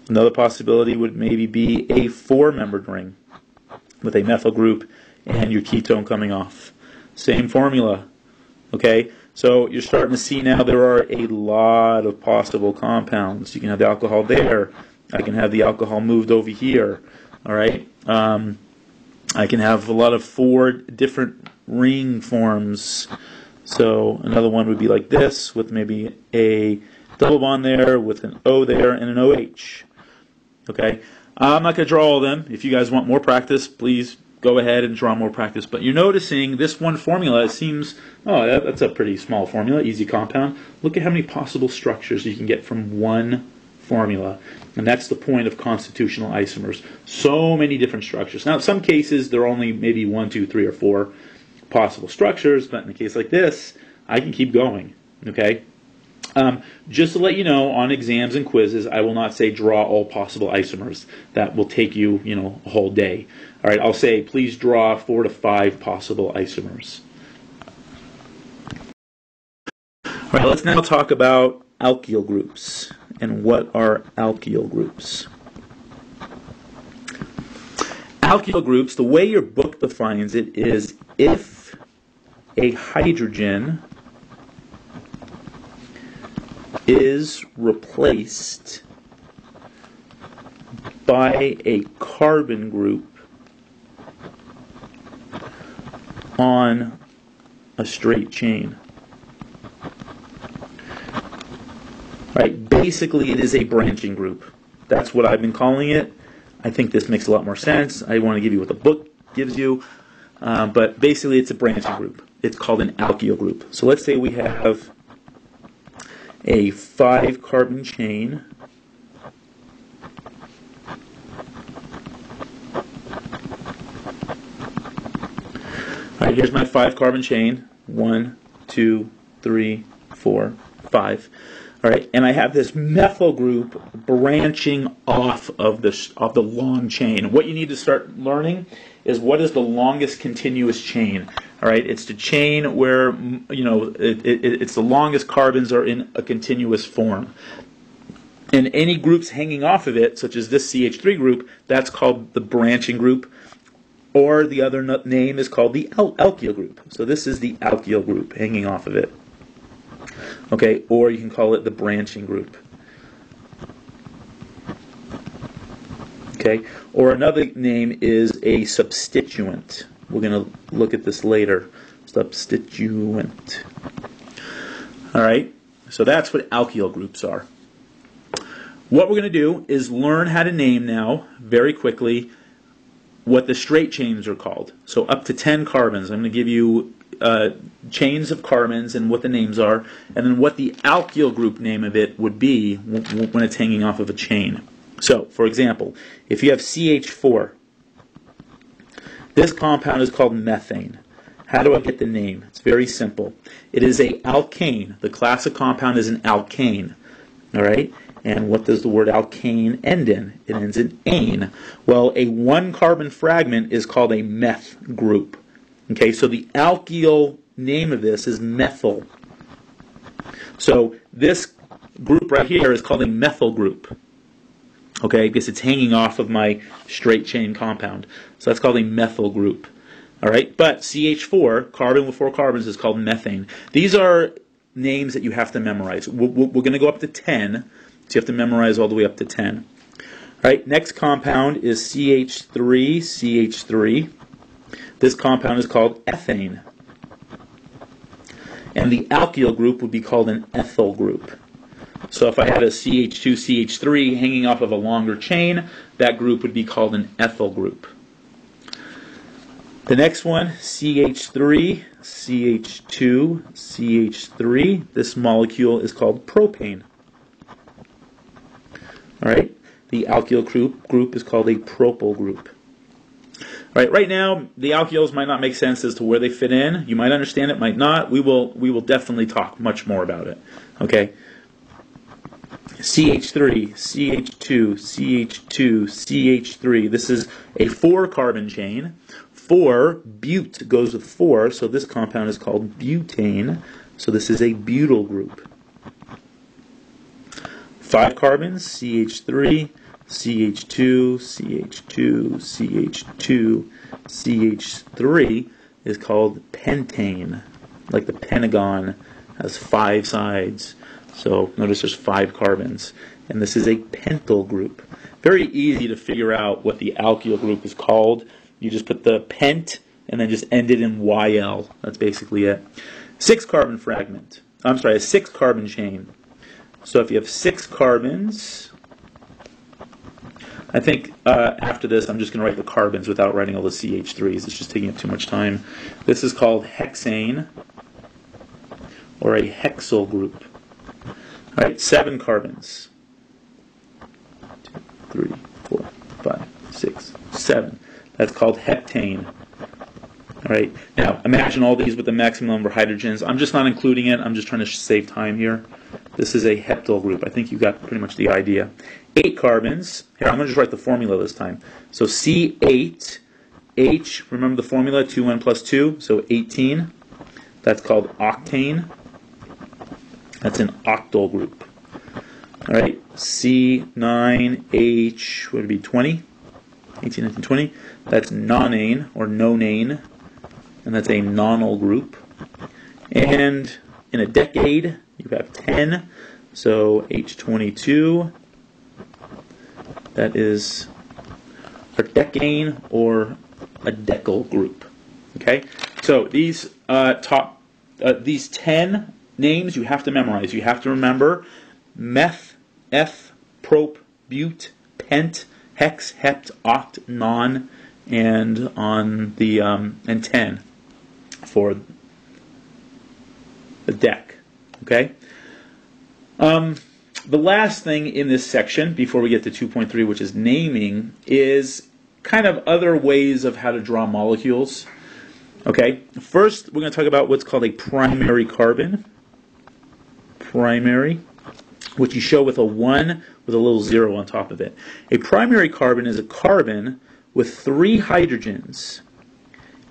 Another possibility would maybe be a 4-membered ring with a methyl group and your ketone coming off. Same formula. Okay, so you're starting to see now there are a lot of possible compounds. You can have the alcohol there. I can have the alcohol moved over here. All right. I can have a lot of 4 different ring forms. So another one would be like this, with maybe a double bond there, with an O there, and an OH. Okay. I'm not going to draw all of them. If you guys want more practice, please go ahead and draw more practice. But you're noticing this one formula, it seems, oh, that's a pretty small formula, easy compound. Look at how many possible structures you can get from one formula. And that's the point of constitutional isomers. So many different structures. Now, in some cases, there are only maybe 1, 2, 3, or 4 possible structures. But in a case like this, I can keep going. Okay? Just to let you know, on exams and quizzes, I will not say draw all possible isomers. That will take you, a whole day. All right, I'll say please draw 4 to 5 possible isomers. All right, let's now talk about alkyl groups. And what are alkyl groups? Alkyl groups, the way your book defines it is if a hydrogen is replaced by a carbon group on a straight chain. Right, basically it is a branching group. That's what I've been calling it. I think this makes a lot more sense. I want to give you what the book gives you, but basically it's a branching group. It's called an alkyl group. So let's say we have a 5-carbon chain All right, here's my 5-carbon chain. 1, 2, 3, 4, 5. All right, and I have this methyl group branching off of the long chain. What you need to start learning is what is the longest continuous chain. All right, it's the chain where it's the longest carbons are in a continuous form. And any groups hanging off of it, such as this CH3 group, that's called the branching group, or the other name is called the alkyl group. So this is the alkyl group hanging off of it. Okay, or you can call it the branching group. Okay, or another name is a substituent. We're going to look at this later. Substituent. All right, so that's what alkyl groups are. What we're going to do is learn how to name now, very quickly, what the straight chains are called. So up to 10 carbons. I'm going to give you chains of carbons and what the names are, and then what the alkyl group name of it would be when it's hanging off of a chain. So, for example, if you have CH4, this compound is called methane. How do I get the name? It's very simple. It is an alkane. The class of compound is an alkane. All right? And what does the word alkane end in? It ends in ane. Well, a 1-carbon fragment is called a meth group. Okay, so the alkyl name of this is methyl. So this group right here is called a methyl group. Okay, because it's hanging off of my straight chain compound. So that's called a methyl group. All right, but CH4, carbon with 4 carbons, is called methane. These are names that you have to memorize. We're going to go up to 10, so you have to memorize all the way up to 10. All right, next compound is CH3. This compound is called ethane. And the alkyl group would be called an ethyl group. So if I had a CH2, CH3 hanging off of a longer chain, that group would be called an ethyl group. The next one, CH3, CH2, CH3. This molecule is called propane. All right, the alkyl group is called a propyl group. All right, right now, the alkyls might not make sense as to where they fit in. You might understand it, might not. We will definitely talk much more about it. Okay. CH3, CH2, CH2, CH3. This is a 4-carbon chain. 4, bute goes with 4, so this compound is called butane. So this is a butyl group. 5 carbons, CH3, CH2, CH2, CH2, CH3 is called pentane. Like the pentagon has 5 sides. So notice there's 5 carbons. And this is a pentyl group. Very easy to figure out what the alkyl group is called. You just put the pent and then just end it in YL. That's basically it. 6 carbon fragment. I'm sorry, a 6 carbon chain. So if you have 6 carbons, I think after this I'm just going to write the carbons without writing all the CH3s. It's just taking up too much time. This is called hexane, or a hexyl group. All right, 7 carbons. 2, 3, 4, 5, 6, 7. That's called heptane. All right. Now, imagine all these with the maximum number of hydrogens. I'm just not including it. I'm just trying to save time here. This is a heptyl group. I think you got pretty much the idea. 8 carbons. Here, I'm going to just write the formula this time. So C8, H, remember the formula, 2N plus 2, so 18. That's called octane. That's an octyl group. All right, C9H, what would it be, 20? 18, 19, 20. That's nonane, or nonane, and that's a nonyl group. And in a decade, you have 10, so H22, that is a decane, or a decyl group. Okay, so these these 10 names you have to memorize. You have to remember meth, eth, prop, bute, pent, hex, hept, oct, non, and on the and 10 for the deck. Okay. The last thing in this section before we get to 2.3, which is naming, is kind of other ways of how to draw molecules. Okay. First, we're going to talk about what's called a primary carbon. Primary, which you show with a 1 with a little 0 on top of it. A primary carbon is a carbon with 3 hydrogens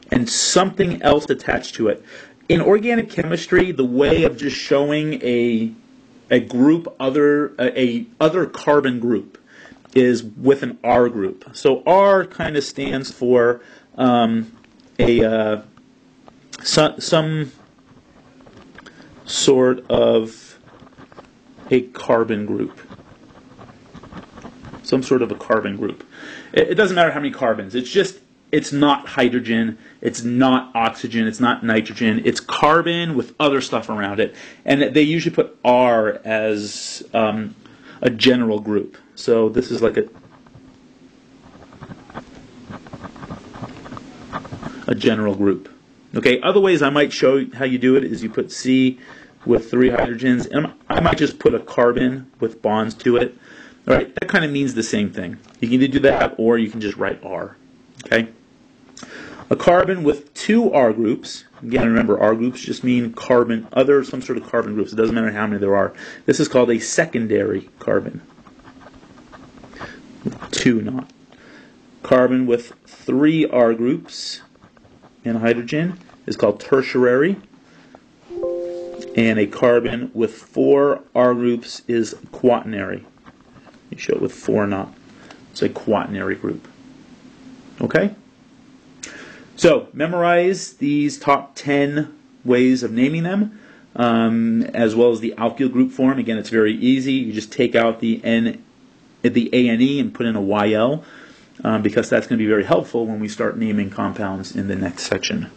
and something else attached to it. In organic chemistry, the way of just showing a group, other carbon group, is with an R group. So R kind of stands for some sort of a carbon group. Some sort of a carbon group. It doesn't matter how many carbons. It's not hydrogen, it's not oxygen, it's not nitrogen. It's carbon with other stuff around it. And they usually put R as a general group. So this is like a general group. Okay, other ways I might show you how you do it is you put C with 3 hydrogens, and I might just put a carbon with bonds to it. All right, that kind of means the same thing. You can either do that or you can just write R. Okay? A carbon with 2 R groups. Again, remember, R groups just mean carbon, some sort of carbon groups. It doesn't matter how many there are. This is called a secondary carbon. 2 not. Carbon with 3 R groups and hydrogen is called tertiary. And a carbon with 4 R groups is quaternary. You show it with 4 not. It's a quaternary group. Okay? So, memorize these top 10 ways of naming them, as well as the alkyl group form. Again, it's very easy. You just take out the A and E and put in a YL, because that's going to be very helpful when we start naming compounds in the next section.